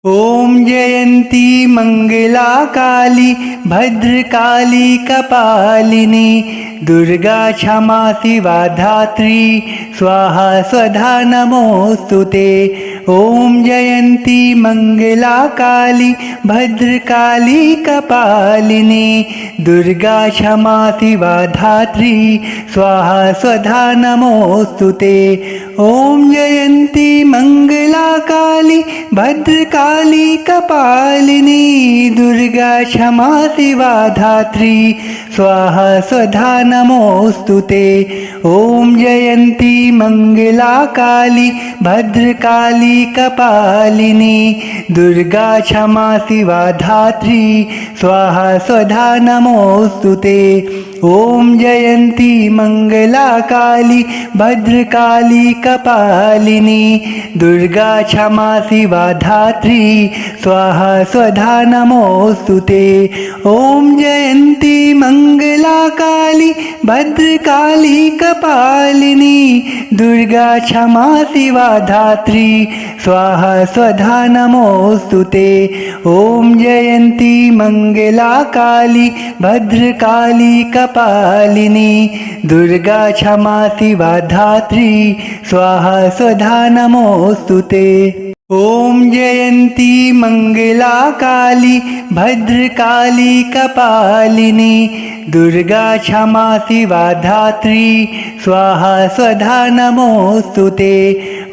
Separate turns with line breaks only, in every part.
ॐ जयन्ती मंगला काली भद्रकाली कपालिनी दुर्गा क्षमा शिवा धात्री स्वाहा स्वधा नमोस्तुते। ॐ जयन्ती मंगला काली भद्रकाली कपालिनी दुर्गा क्षमा शिवा धात्री स्वाहा स्वधा नमोस्तुते। ॐ जयन्ती मंगला काली भद्रकाली कपालिनी दुर्गा क्षमा शिवा धात्री स्वाहा स्वधा नमोस्तुते। ॐ जयन्ती मंगला काली भद्रकाली कपालिनी दुर्गा क्षमा शिवा धात्री स्वाहा स्वधा नमोस्तुते। ॐ जयन्ती मंगला काली भद्रकाली कपालिनी दुर्गा क्षमा शिवा धात्री स्वाहा स्वधा नमोस्तुते। ॐ जयन्ती मंगला काली भद्रकाली कपालिनी दुर्गा क्षमा शिवा धात्री स्वाहा स्वधा नमोस्तुते। ॐ जयन्ती मंगला काली भद्रकाली कपालिनी दुर्गा क्षमा शिवा धात्री स्वाहा स्वधा नमोस्तुते। ॐ जयन्ती मंगला काली भद्रकाली कपालिनी दुर्गा क्षमा शिवा धात्री स्वाहा स्वधा नमोस्तुते।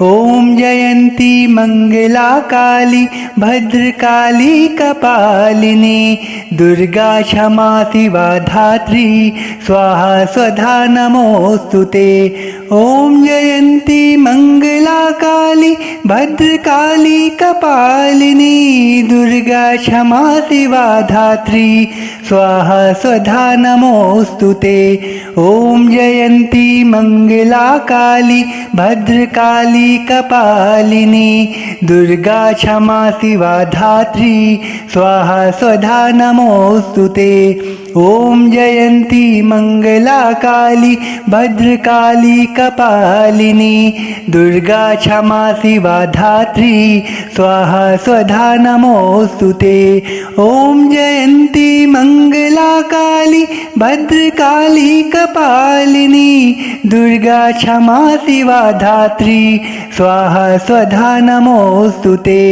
ॐ जयन्ती मंगला काली भद्रकाली कपालिनी दुर्गा क्षमा शिवा धात्री स्वाहा स्वधा नमोस्तुते। ॐ जयन्ती मंगला काली भद्रकाली कपालिनी दुर्गा क्षमा शिवा धात्री स्वाहा स्वधा नमोस्तुते। ॐ जयन्ती मंगला काली भद्रकाली कपालिनी दुर्गा क्षमा शिवा धात्री स्वाहा स्वधा नमोस्तुते। ॐ जयन्ती मंगला काली भद्रकाली कपालिनी दुर्गा क्षमा शिवा धात्री स्वाहा स्वधा नमोस्तुते। ॐ जयन्ती मंगला काली भद्रकाली कपालिनी दुर्गा क्षमा शिवा धात्री स्वाहा स्वधा नमोस्तुते।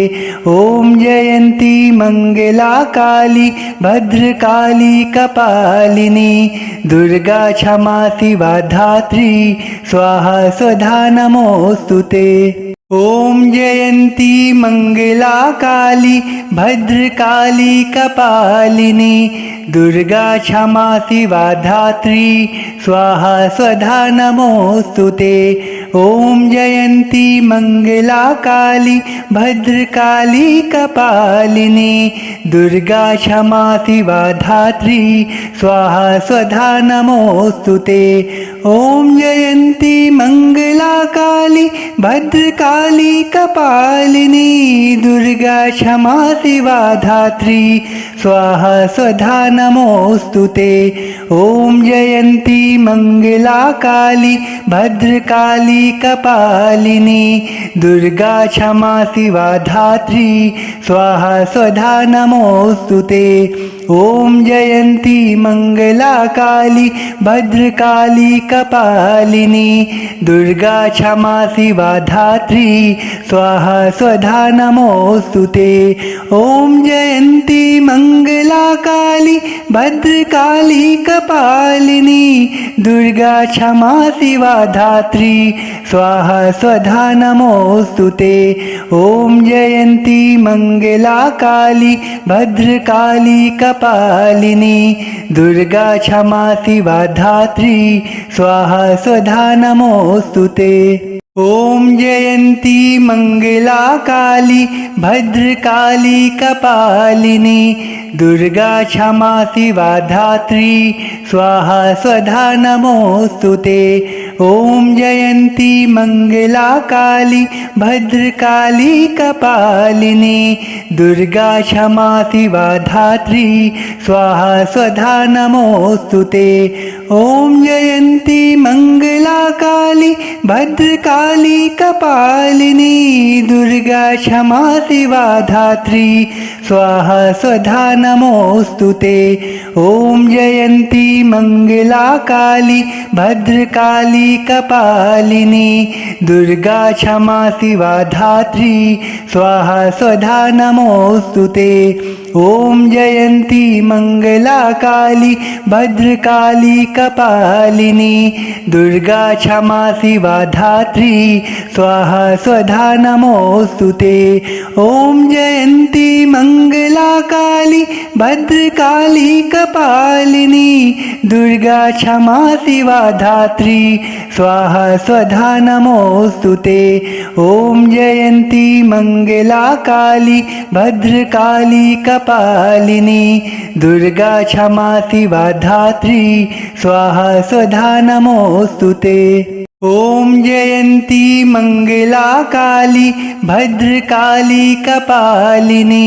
ॐ जयन्ती मंगला काली भद्रकाली कपालिनी दुर्गा क्षमा शिवा धात्री स्वाहा स्वधा नमोस्तुते। ॐ जयन्ती मंगला काली भद्रकाली कपालिनी दुर्गा क्षमा शिवा धात्री स्वाहा स्वधा नमोस्तुते। ॐ जयन्ती मंगला काली भद्रकाली कपालिनी दुर्गा क्षमा शिवा धात्री स्वाहा स्वधा नमोस्तुते। ॐ जयन्ती मंगला काली भद्रकाली कपालिनी दुर्गा क्षमा शिवा धात्री स्वाहा स्वधा नमोस्तुते। ॐ जयन्ती मंगला काली भद्रकाली कपालिनी दुर्गा क्षमा शिवा धात्री स्वाहा स्वधा नमोस्तुते। ॐ जयन्ती मंगला काली भद्रकाली कपालिनी दुर्गा क्षमा शिवा धात्री स्वाहा स्वधा नमोस्तुते। ॐ जयन्ती मंगला काली भद्रकाली कपालिनी दुर्गा क्षमा शिवा धात्री स्वाहा स्वधा नमोस्तुते। ॐ जयन्ती मंगला काली भद्रकाली कपालिनी दुर्गा क्षमा शिवा धात्री स्वाहा स्वधा नमोस्तुते। ॐ जयन्ती मंगला काली भद्रकाली कपालिनी दुर्गा क्षमा शिवा धात्री स्वाहा स्वधा नमोस्तुते। ॐ जयन्ती मङ्गला काली भद्रकाली कपालिनी दुर्गा क्षमा शिवा धात्री स्वाहा स्वधा नमोऽस्तु ते। ॐ जयन्ती मङ्गला काली भद्रकाली कपालिनी दुर्गा क्षमा शिवा धात्री स्वाहा स्वधा नमोऽस्तु ते। ॐ जयन्ती मङ्गला काली भद्रकाली कपालिनी दुर्गा क्षमा शिवा धात्री स्वाहा स्वधा नमोऽस्तु ते। ॐ जयन्ती मङ्गला काली भद्रकाली कपालिनी दुर्गा क्षमा शिवा धात्री स्वाहा स्वधा नमोऽस्तु ते। ॐ जयन्ती मङ्गला काली भद्रकाली कपालिनी दुर्गा क्षमा शिवा धात्री स्वाहा स्वधा नमोऽस्तु ते। ॐ जयन्ती मङ्गला काली भद्रकाली कपालिनी दुर्गा क्षमा शिवा धात्री स्वाहा स्वधा नमोऽस्तु ते। ॐ जयन्ती मङ्गला काली भद्रकाली कपालिनी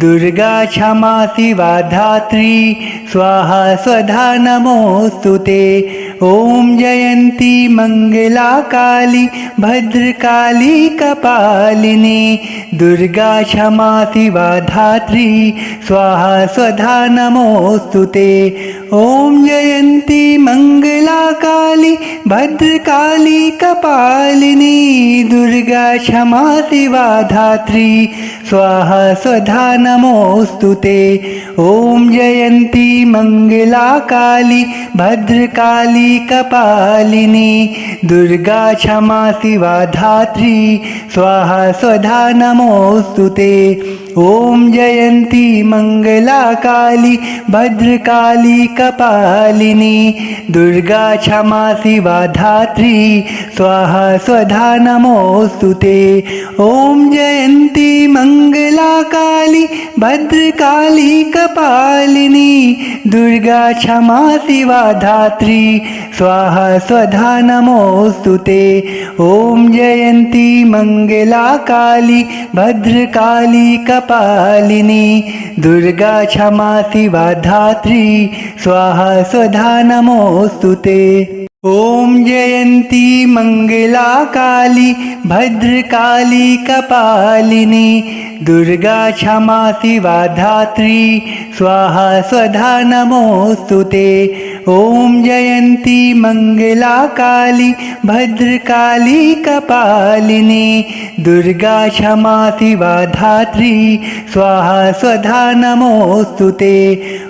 दुर्गा क्षमा शिवा धात्री स्वाहा स्वधा नमोऽस्तु ते। ॐ जयन्ती मङ्गला काली भद्रकाली कपालिनी दुर्गा क्षमा शिवा धात्री स्वाहा स्वधा नमोऽस्तु ते। ॐ जयन्ती मङ्गला काली भद्रकाली कपालिनी दुर्गा क्षमा शिवा धात्री स्वाहा स्वधा नमोऽस्तु ते। ॐ जयन्ती मङ्गला काली भद्रकाली कपालिनी दुर्गा क्षमा शिवा धात्री स्वाहा स्वधा नमोऽस्तु ते। ॐ जयन्ती मङ्गला काली भद्रकाली कपालिनी दुर्गा क्षमा शिवा धात्री स्वाहा स्वधा नमोऽस्तु ते। ॐ जयन्ती मङ्गला काली भद्रकाली कपालिनी दुर्गा क्षमा शिवा धात्री स्वाहा स्वधा नमोऽस्तु ते। ॐ जयन्ती मङ्गला काली भद्रकाली कपालिनी दुर्गा क्षमा शिवा धात्री स्वाहा स्वधा नमोऽस्तु ते। ॐ जयन्ती मङ्गला काली भद्रकाली कपालिनी दुर्गा क्षमा शिवा धात्री स्वाहा स्वधा नमोऽस्तु ते। ॐ जयन्ती मङ्गला काली भद्रकाली कपालिनी दुर्गा क्षमा शिवा धात्री स्वाहा स्वधा नमोऽस्तु ते।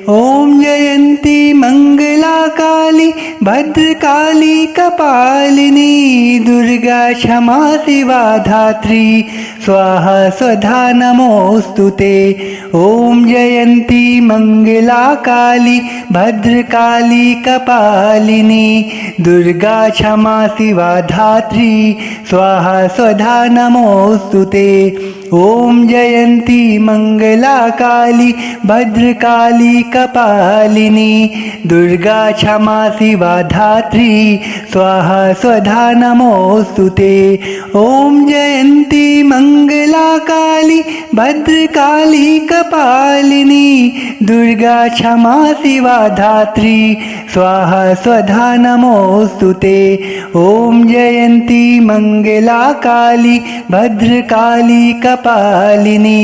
ॐ जयन्ती मङ्गला काली भद्रकाली कपालिनी दुर्गा क्षमा शिवा धात्री स्वाहा स्वधा नमोऽस्तु ते। ॐ जयन्ती मङ्गला काली भद्रकाली कपालिनी दुर्गा क्षमा शिवा धात्री स्वाहा स्वधा नमोऽस्तु ते। ॐ जयन्ती मङ्गला काली भद्रकाली कपालिनी दुर्गा क्षमा शिवा धात्री स्वाहा स्वधा नमोऽस्तु ते। ॐ जयन्ती मङ्गला काली भद्रकाली कपालिनी दुर्गा क्षमा शिवा धात्री स्वाहा स्वधा नमोऽस्तु ते। ॐ जयन्ती मङ्गला काली भद्रकाली कपालिनी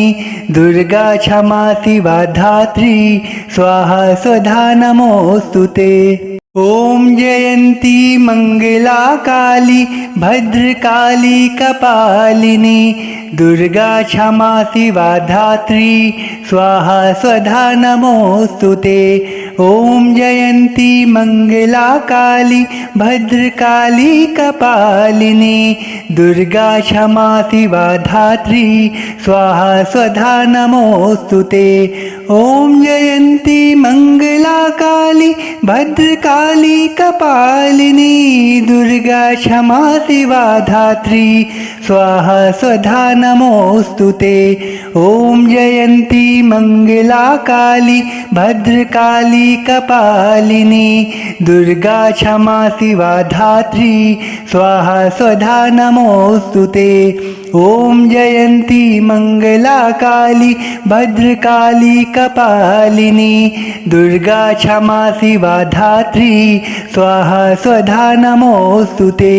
दुर्गा क्षमा शिवा धात्री स्वाहा स्वधा नमोऽस्तु ते। ॐ जयन्ती मङ्गला काली भद्रकाली कपालिनी दुर्गा क्षमा शिवा धात्री स्वाहा स्वधा नमोऽस्तु ते। ॐ जयन्ती मङ्गला काली भद्रकाली कपालिनी दुर्गा क्षमा शिवा धात्री स्वाहा स्वधा नमोऽस्तु ते। ॐ जयन्ती मङ्गला काली भद्रकाली कपालिनी दुर्गा क्षमा शिवा धात्री स्वाहा स्वधा नमोऽस्तु ते। ॐ जयन्ती मङ्गला काली भद्रकाली कपालिनी दुर्गा क्षमा शिवा धात्री स्वाहा स्वधा नमोऽस्तु ते। ॐ जयन्ती मङ्गला काली भद्रकाली कपालिनी दुर्गा क्षमा शिवा धात्री स्वाहा स्वधा नमोऽस्तु ते।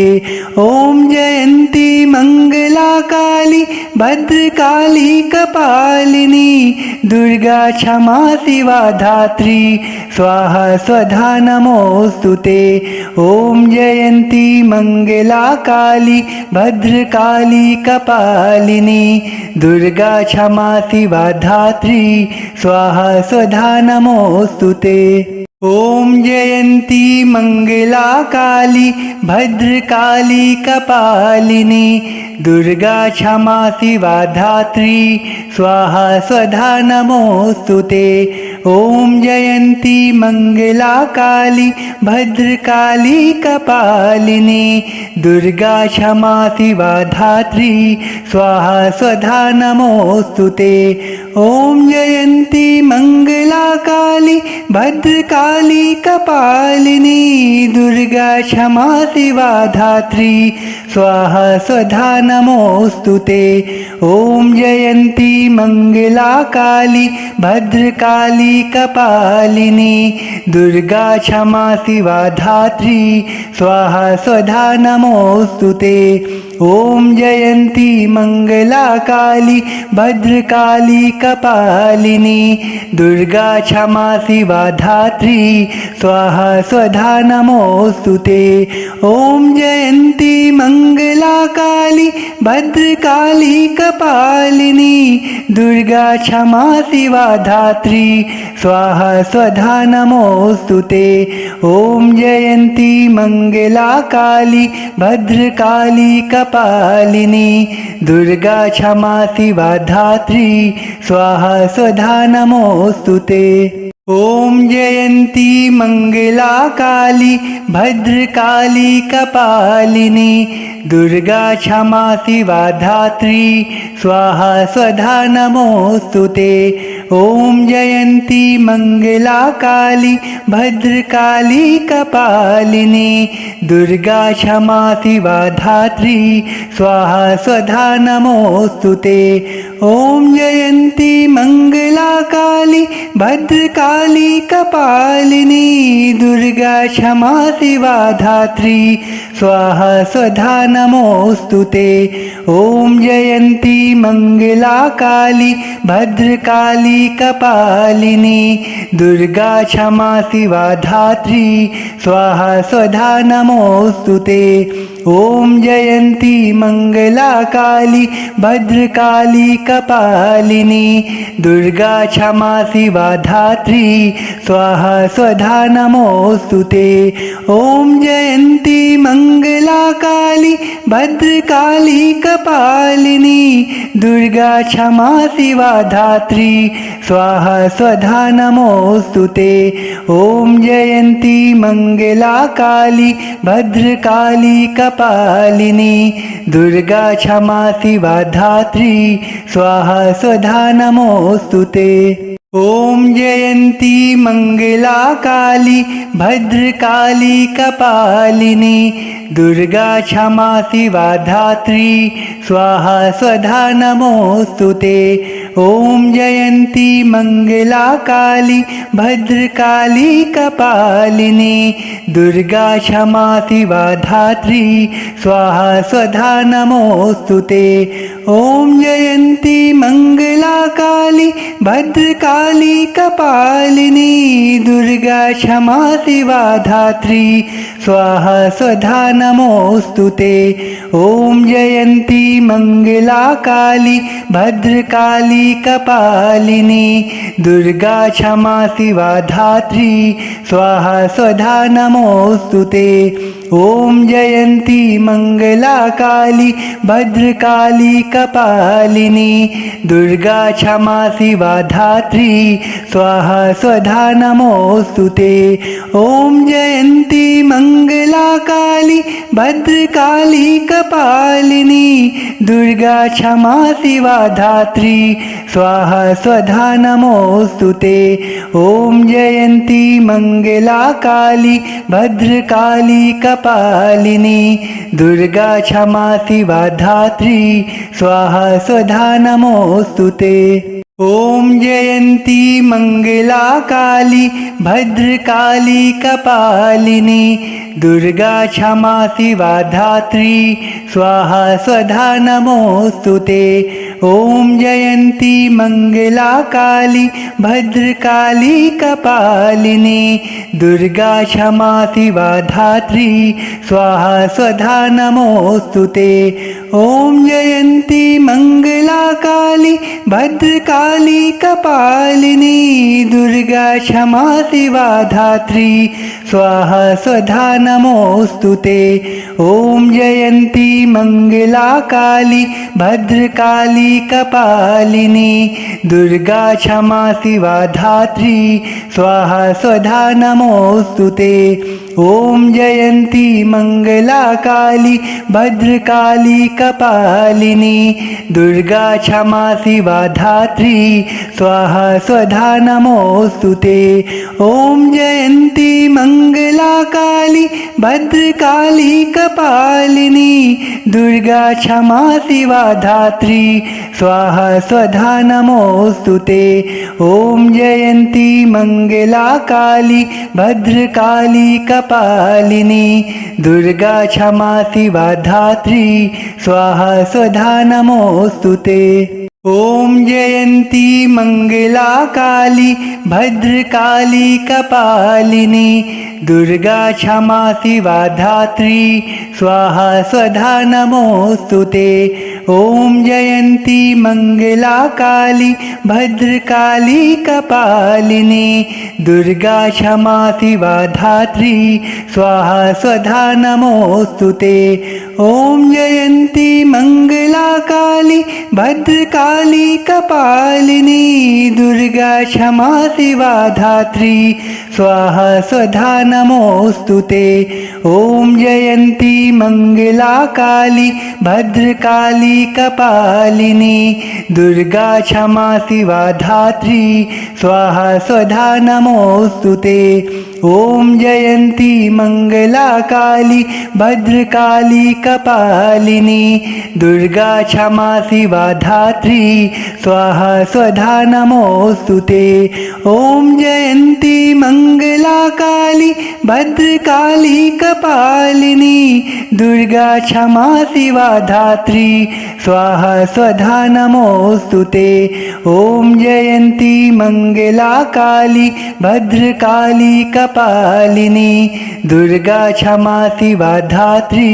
ॐ जयन्ती मङ्गला काली भद्रकाली कपालिनी दुर्गा क्षमा शिवा धात्री स्वाहा स्वधा नमोऽस्तु ते। ॐ जयन्ती मङ्गला काली भद्रकाली कपालिनी दुर्गा क्षमा शिवा धात्री स्वाहा स्वधा नमोऽस्तु ते। ॐ जयन्ती मङ्गला काली भद्रकाली कपालिनी दुर्गा क्षमा शिवा धात्री स्वाहा स्वधा नमोऽस्तु ते। ॐ जयन्ती मङ्गला काली भद्रकाली कपालिनी दुर्गा क्षमा शिवा धात्री स्वाहा स्वधा नमोऽस्तु ते। ॐ जयन्ती मङ्गला काली भद्रकाली कपालिनी दुर्गा क्षमा शिवा धात्री स्वाहा स्वधा नमोऽस्तु ते। ॐ जयन्ती मङ्गला काली भद्रकाली कपालिनी दुर्गा क्षमा शिवा धात्री स्वाहा स्वधा नमोऽस्तु ते। ॐ जयन्ती मङ्गला काली भद्रकाली कपालिनी दुर्गा क्षमा शिवा धात्री स्वाहा स्वधा नमोऽस्तु ते। ॐ जयन्ती मङ्गला काली भद्रकाली कपालिनी दुर्गा क्षमा शिवा धात्री स्वाहा स्वधा नमोऽस्तु ते। ॐ जयन्ती मङ्गला काली भद्रकाली कपालिनी दुर्गा क्षमा शिवा धात्री स्वाहा स्वधा नमोऽस्तु ते। ॐ जयन्ती मङ्गला काली भद्रकाली कपालिनी दुर्गा क्षमा शिवा धात्री स्वाहा स्वधा नमोऽस्तु ते। ॐ जयन्ती मङ्गला काली भद्रकाली कपालिनी दुर्गा क्षमा शिवा धात्री स्वाहा स्वधा नमोऽस्तु ते। ॐ जयन्ती मङ्गला काली भद्रकाली कपालिनी दुर्गा क्षमा शिवा धात्री स्वाहा स्वधा नमोऽस्तु ते। ॐ जयन्ती मङ्गला काली भद्रकाली कपालिनी दुर्गा क्षमा शिवा धात्री स्वाहा स्वधा नमोऽस्तु ते। ॐ जयन्ती मङ्गला काली भद्रकाली कपालिनी दुर्गा क्षमा शिवा धात्री स्वाहा स्वधा नमोऽस्तु ते। ॐ जयन्ती मङ्गला काली भद्रकाली कपालिनी दुर्गा क्षमा शिवा धात्री स्वाहा स्वधा नमोऽस्तु ते। ॐ जयन्ती मङ्गला काली भद्रकाली कपालिनी दुर्गा क्षमा शिवा धात्री स्वाहा स्वधा नमोऽस्तु ते। ॐ जयन्ती मङ्गला काली भद्रकाली कपालिनी दुर्गा क्षमा शिवा धात्री स्वाहा स्वधा नमोऽस्तु ते। ॐ जयन्ती मङ्गला काली भद्रकाली कपालिनी दुर्गा क्षमा शिवा धात्री स्वाहा स्वधा नमोऽस्तु ते। ॐ जयन्ती मङ्गला काली भद्रकाली कपालिनी दुर्गा क्षमा शिवा धात्री स्वाहा स्वधा नमोऽस्तु ते। ॐ जयन्ती मङ्गला काली भद्रकाली कपालिनी दुर्गा क्षमा शिवा धात्री स्वाहा स्वधा नमोऽस्तु ते। ॐ जयन्ती मङ्गला काली भद्रकाली कपालिनी दुर्गा क्षमा शिवा धात्री स्वाहा स्वधा नमोस्तुते। ओम जयंती मंगला काली भद्रकाली कपालिनी दुर्गा क्षमा शिवा धात्री स्वाहा स्वधा नमोस्तुते। ओम जयंती मंगला काली भद्रकाली कपालिनी दुर्गा क्षमा शिवा धात्री स्वाहा स्वधा नमोस्तुते। ओम जयंती मंगला काली भद्रकाली कपालिनी दुर्गा क्षमा शिवा धात्री स्वाहा स्वधा नमोस्तुते। ओम जयंती मंगला काली भद्रकाली कपालिनी दुर्गा क्षमा शिवा धात्री स्वाहा स्वधा नमोस्तुते। ओम जयंती मंगला काली भद्रकाली कपालिनी दुर्गा क्षमा शिवा धात्री स्वाहा स्वधा नमोस्तुते। ओम जयंती मंगला काली भद्रकाली कपालिनी दुर्गा क्षमा शिवा धात्री स्वाहा स्वधा नमोस्तुते। ओम जयंती मंगला काली भद्रकाली कपालिनी दुर्गा क्षमा शिवा धात्री स्वाहा स्वधा नमोस्तुते। ओम जयंती मंगला काली भद्रकाली कपालिनी दुर्गा क्षमा शिवा धात्री स्वाहा स्वधा नमोस्तुते। ओम जयंती मंगला काली भद्रकाली कपालिनी दुर्गा क्षमा शिवा धात्री स्वाहा स्वधा नमोस्तुते। ओम जयंती मंगला काली भद्रकाली कपालिनी दुर्गा क्षमा शिवा धात्री स्वाहा स्वधा नमोस्तुते। ओम जयंती मंगला काली भद्रकाली कपालिनी दुर्गा क्षमा शिवा धात्री स्वाहा स्वधा नमोस्तुते। ओम जयंती मंगला काली भद्रकाली कपालिनी दुर्गा क्षमा शिवा धात्री स्वाहा स्वधा नमोस्तुते। ओम जयंती मंगला काली भद्रकाली कपालिनी दुर्गा क्षमा शिवा धात्री स्वाहा स्वधा नमोस्तुते। ओम जयंती मंगला काली भद्रकाली कपालिनी दुर्गा क्षमा शिवा धात्री स्वाहा स्वधा नमोस्तुते। ओम जयंती मंगला काली भद्रकाली कपालिनी दुर्गा क्षमा शिवा धात्री स्वाहा स्वधा नमोस्तुते। ओम जयंती मंगला काली भद्रकाली कपालिनी दुर्गा क्षमा शिवा धात्री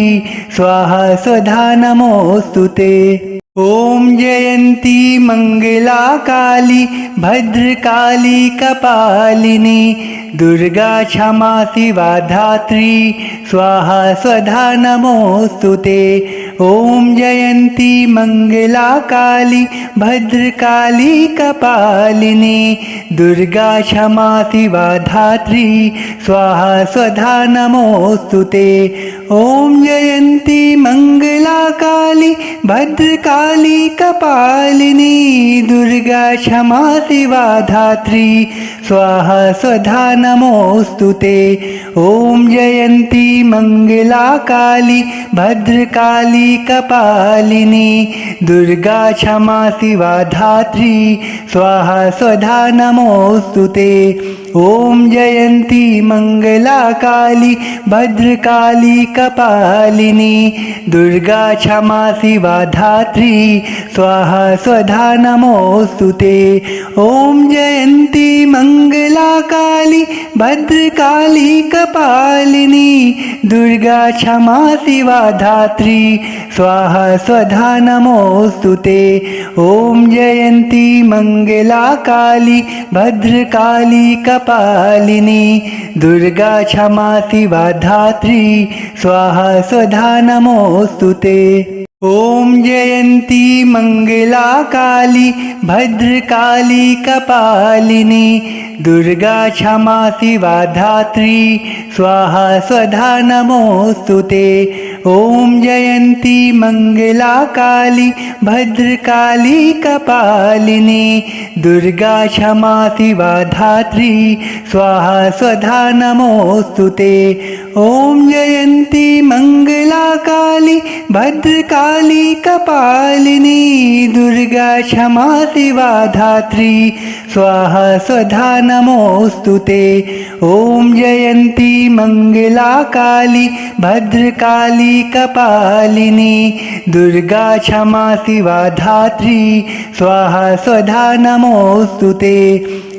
स्वाहा स्वधा नमोस्तुते। ओम जयंती मंगला काली भद्रकाली कपालिनी दुर्गा क्षमा शिवा धात्री स्वाहा स्वधा नमोस्तुते। ओम जयंती मंगला काली भद्रकाली कपालिनी दुर्गा क्षमा शिवा धात्री स्वाहा स्वधा नमोस्तुते। ओम जयंती मंगला काली भद्रकाली कपालिनी दुर्गा क्षमा शिवा धात्री स्वाहा स्वधा नमोस्तुते। ओम जयंती मंगला काली भद्रकाली कपालिनी दुर्गा क्षमा शिवा धात्री स्वाहा स्वधा नमोस्तुते। ओम जयंती मंगला काली भद्रकाली कपालिनी दुर्गा क्षमा शिवा धात्री स्वाहा स्वधा नमोस्तुते। ओम जयंती मंगला काली भद्रकाली कपालिनी दुर्गा क्षमा शिवा धात्री स्वाहा स्वधा नमोस्तुते। ओम जयंती मंगला काली भद्रकाली कपालिनी दुर्गा क्षमा शिवा धात्री स्वाहा स्वधा नमोस्तुते। ॐ जयन्ती मङ्गला काली भद्रकाली कपालिनी दुर्गा क्षमा शिवा धात्री स्वाहा स्वधा नमोऽस्तु ते। ॐ जयन्ती मङ्गला काली भद्रकाली कपालिनी दुर्गा क्षमा शिवा धात्री स्वाहा स्वधा नमोऽस्तु ते। ॐ जयन्ती मङ्गला काली भद्रकाली कपालिनी दुर्गा क्षमा शिवा धात्री स्वाहा स्वधा नमोऽस्तु ते। ॐ जयन्ती मङ्गला काली भद्रकाली कपालिनी दुर्गा क्षमा शिवा धात्री स्वाहा स्वधा नमोऽस्तु ते।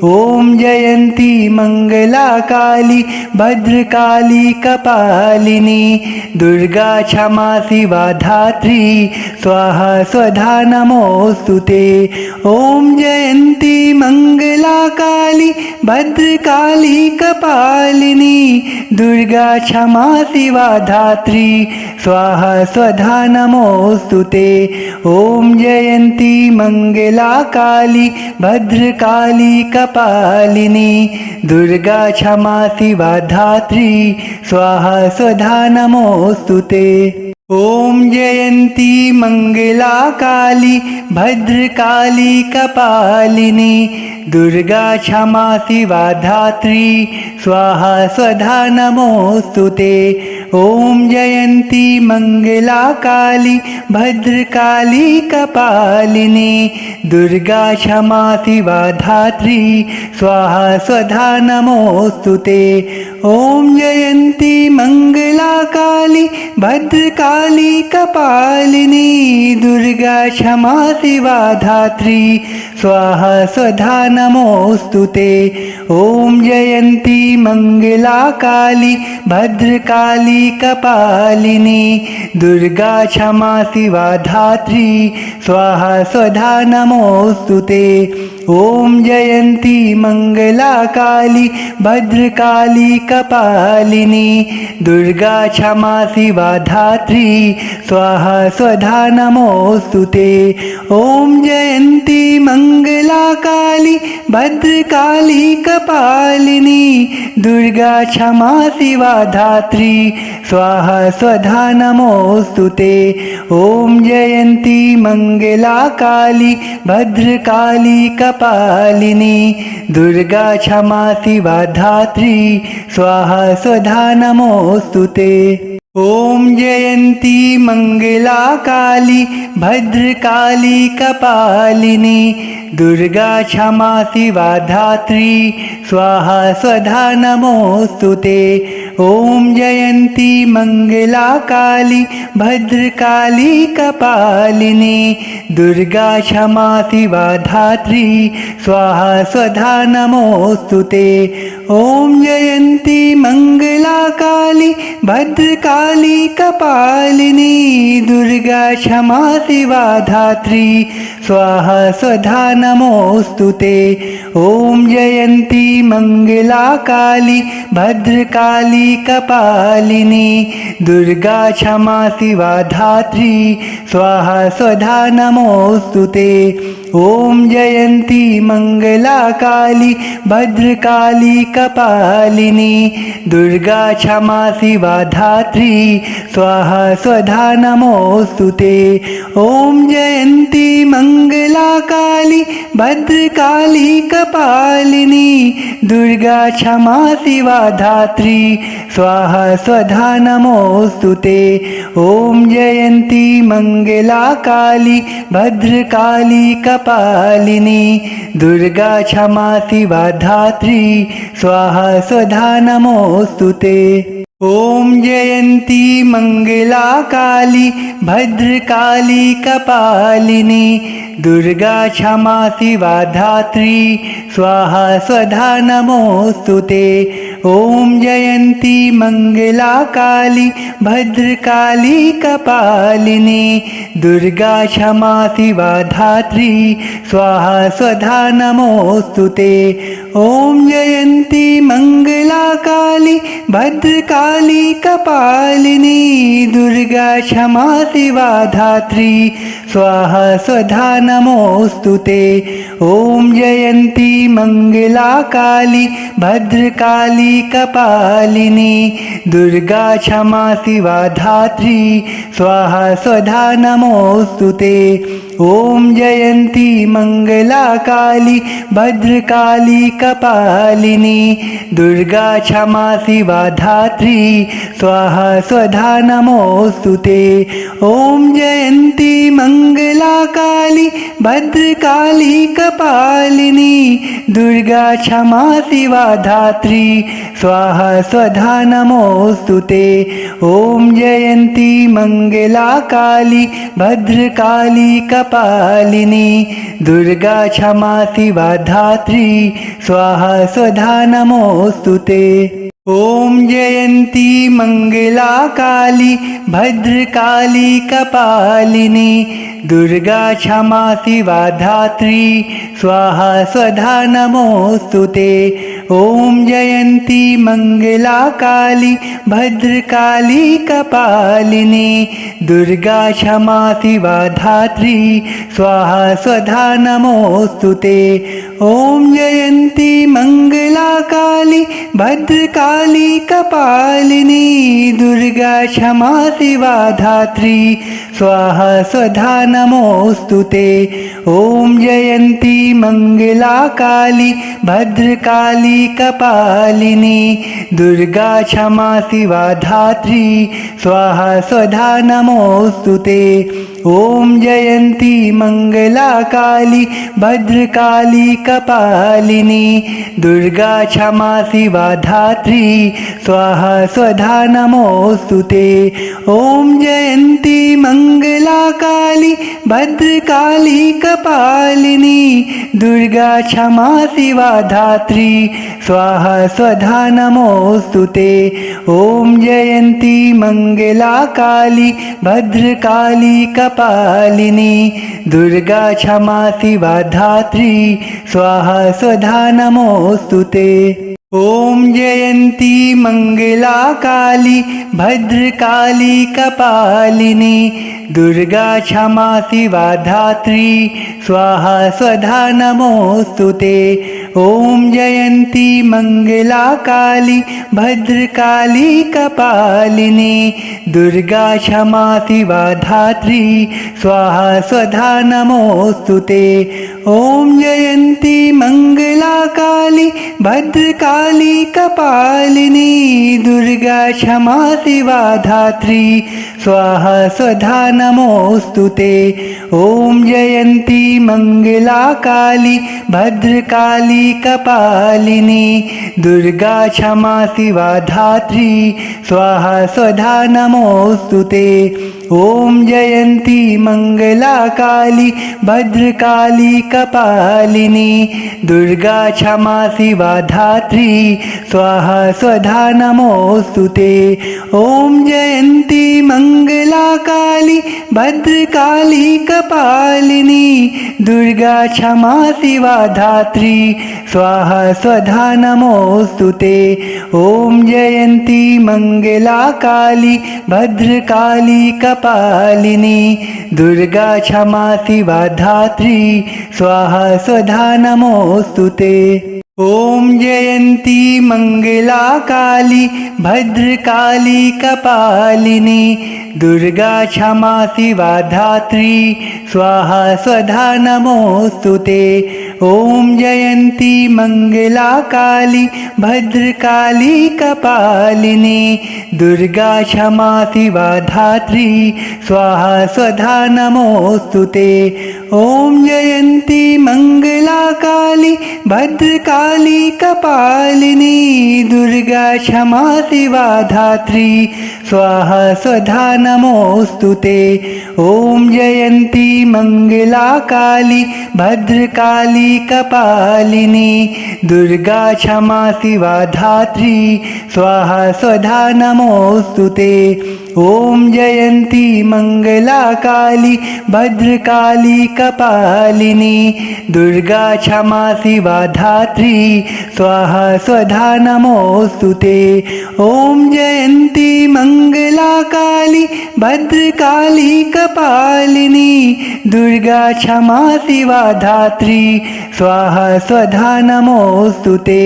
ॐ जयन्ती मङ्गला काली भद्रकाली कपालिनी दुर्गा क्षमा शिवा धात्री स्वाहा स्वधा नमोऽस्तु ते। ॐ जयन्ती मङ्गला काली भद्रकाली कपालिनी दुर्गा क्षमा शिवा धात्री स्वाहा स्वधा नमोऽस्तु ते। ॐ जयन्ती मङ्गला काली भद्रकाली कपालिनी दुर्गा क्षमा शिवा धात्री स्वाहा स्वधा नमोऽस्तु ते। ॐ जयन्ती मङ्गला काली भद्रकाली कपालिनी दुर्गा क्षमा शिवा धात्री स्वाहा स्वधा नमोऽस्तु ते। ॐ जयन्ती मङ्गला काली भद्रकाली कपालिनी दुर्गा क्षमा शिवा धात्री स्वाहा स्वधा नमोऽस्तु ते। ॐ जयन्ती मङ्गला काली भद्रकाली कपालिनी दुर्गा क्षमा शिवा धात्री स्वाहा स्वधा नमोऽस्तु ते। ॐ जयन्ती मङ्गला काली भद्रकाली कपालिनी दुर्गा क्षमा शिवा धात्री स्वाहा स्वधा नमोऽस्तु ते। ॐ जयन्ती मङ्गला काली भद्रकाली कपालिनी दुर्गा क्षमा शिवा धात्री स्वाहा स्वधा नमोऽस्तु ते। ॐ जयन्ती मङ्गला काली भद्रकाली कपालिनी दुर्गा क्षमा शिवा धात्री स्वाहा स्वधा नमोऽस्तु ते। ॐ जयन्ती मङ्गला काली भद्रकाली कपालिनी दुर्गा क्षमा शिवा धात्री स्वाहा स्वधा नमोऽस्तु ते। ॐ जयन्ती मङ्गला काली भद्रकाली कपालिनी दुर्गा क्षमा शिवा धात्री स्वाहा स्वधा नमोऽस्तु ते। ॐ जयन्ती मङ्गला काली भद्रकाली कपालिनी दुर्गा क्षमा शिवा धात्री स्वाहा स्वधा नमोऽस्तु ते। ॐ जयन्ती मङ्गला काली भद्रकाली कपालिनी दुर्गा क्षमा शिवा धात्री स्वाहा स्वधा नमोऽस्तु ते। ॐ जयन्ती मङ्गला काली भद्रकाली कपालिनी दुर्गा क्षमा शिवा धात्री स्वाहा स्वधा नमोऽस्तु ते। ॐ जयन्ती मङ्गला काली भद्रकाली कपालिनी दुर्गा क्षमा शिवा धात्री स्वाहा स्वधा नमोऽस्तु ते। ॐ जयन्ती मङ्गला काली भद्रकाली कपालिनी दुर्गा क्षमा शिवा धात्री स्वाहा स्वधा नमोऽस्तु ते। ॐ जयन्ती मङ्गला काली भद्रकाली कपालिनी दुर्गा क्षमा शिवा धात्री स्वाहा स्वधा नमोऽस्तु ते। ॐ जयन्ती मङ्गला काली भद्रकाली कपालिनी दुर्गा क्षमा शिवा धात्री स्वाहा स्वधा नमोऽस्तु ते। ॐ जयन्ती मङ्गला काली भद्रकाली कपालिनी दुर्गा क्षमा शिवा धात्री स्वाहा स्वधा नमोऽस्तु ते। ॐ जयन्ती मङ्गला काली भद्रकाली कपालिनी दुर्गा क्षमा शिवा धात्री स्वाहा स्वधा नमोऽस्तु ते। ॐ जयन्ती मङ्गला काली भद्रकाली कपालिनी दुर्गा क्षमा शिवा धात्री स्वाहा स्वधा नमोऽस्तु ते। ॐ जयन्ती मङ्गला काली भद्रकाली कपालिनी दुर्गा क्षमा शिवा धात्री स्वाहा स्वधा नमोऽस्तु ते। ॐ जयन्ती मङ्गला काली भद्रकाली कपालिनी दुर्गा क्षमा शिवा धात्री स्वाहा स्वधा नमोऽस्तु ते। ॐ जयन्ती मङ्गला काली भद्रकाली कपालिनी दुर्गा क्षमा शिवा धात्री स्वाहा स्वधा नमोऽस्तु ते। ॐ जयन्ती मङ्गला काली भद्रकाली कपालिनी दुर्गा क्षमा शिवा धात्री स्वाहा स्वधा नमोऽस्तु ते। ॐ जयन्ती मङ्गला काली भद्रकाली कपालिनी दुर्गा क्षमा शिवा धात्री स्वाहा स्वधा नमोऽस्तु ते। ॐ जयन्ती मङ्गला काली भद्रकाली कपालिनी दुर्गा क्षमा शिवा धात्री स्वाहा स्वधा नमोऽस्तु ते। ॐ जयन्ती मङ्गला काली भद्रकाली कपालिनी दुर्गा क्षमा शिवा धात्री स्वाहा स्वधा नमोऽस्तु ते। ॐ जयन्ती मङ्गला काली भद्रकाली कपालिनी दुर्गा क्षमा शिवा धात्री स्वाहा स्वधा नमोऽस्तु ते। ॐ जयन्ती मङ्गला काली भद्रकाली कपालिनी दुर्गा क्षमा शिवा धात्री स्वाहा स्वधा नमोऽस्तु ते। ॐ जयन्ती मङ्गला काली भद्रकाली कपालिनी दुर्गा क्षमा शिवा धात्री स्वाहा स्वधा नमोऽस्तु ते। ॐ जयन्ती मङ्गला काली भद्रकाली कपालिनी दुर्गा क्षमा शिवा धात्री स्वाहा स्वधा नमोऽस्तु ते। ॐ जयन्ती मङ्गला काली भद्रकाली कपालिनी दुर्गा क्षमा शिवा धात्री स्वाहा स्वधा नमोऽस्तु ते। ॐ जयन्ती मङ्गला काली भद्रकाली कपालिनी दुर्गा क्षमा शिवा धात्री स्वाहा स्वधा नमोऽस्तु ते। ॐ जयन्ती मङ्गला काली भद्रकाली कपालिनी दुर्गा क्षमा शिवा धात्री स्वाहा स्वधा नमोऽस्तु ते। ॐ जयन्ती मङ्गला काली भद्रकाली कपालिनी दुर्गा क्षमा शिवा धात्री स्वाहा स्वधा नमोऽस्तु ते। ॐ जयन्ती मङ्गला काली भद्रकाली कपालिनी दुर्गा क्षमा शिवा धात्री स्वाहा स्वधा नमोऽस्तु ते। ॐ जयन्ती मङ्गला काली भद्रकाली कपालिनी दुर्गा क्षमा शिवा धात्री स्वाहा स्वधा नमोऽस्तु ते। ॐ जयन्ती मङ्गला काली भद्रकाली कपालिनी दुर्गा क्षमा शिवा धात्री स्वाहा स्वधा नमोऽस्तु ते। ॐ जयन्ती मङ्गला काली भद्रकाली कपालिनी दुर्गा क्षमा शिवा धात्री स्वाहा स्वधा नमोऽस्तु ते। ॐ जयन्ती मङ्गला काली भद्रकाली कपालिनी दुर्गा क्षमा शिवा धात्री स्वाहा स्वधा नमोऽस्तु ते। ॐ जयन्ती मङ्गला काली भद्रकाली कपालिनी दुर्गा क्षमा शिवा धात्री स्वाहा स्वधा नमोऽस्तु ते। ॐ जयन्ती मङ्गला काली भद्रकाली कपालिनी दुर्गा क्षमा शिवा धात्री स्वाहा स्वधा नमोऽस्तु ते। ॐ जयन्ती मङ्गला काली भद्रकाली कपालिनी दुर्गा क्षमा शिवा धात्री स्वाहा स्वधा नमोऽस्तु ते।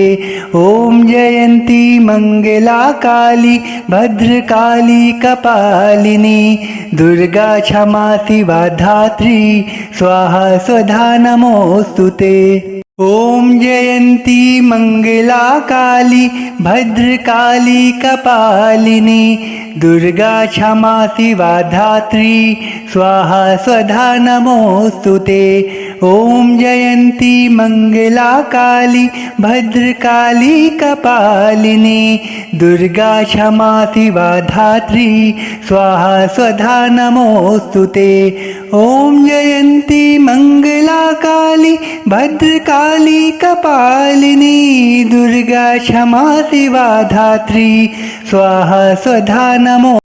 ॐ जयन्ती मङ्गला काली भद्रकाली कपालिनी दुर्गा क्षमा शिवा धात्री स्वाहा स्वधा नमोऽस्तु ते। ॐ जयन्ती मङ्गला काली भद्रकाली कपालिनी दुर्गा क्षमा शिवा धात्री स्वाहा स्वधा नमोऽस्तु ते। ॐ जयन्ती मङ्गला काली भद्रकाली कपालिनी दुर्गा क्षमा शिवा धात्री स्वाहा स्वधा नमोऽस्तु ते। ॐ जयन्ती मङ्गला काली भद्रकाली कपालिनी दुर्गा क्षमा शिवा धात्री स्वाहा स्वधा नमो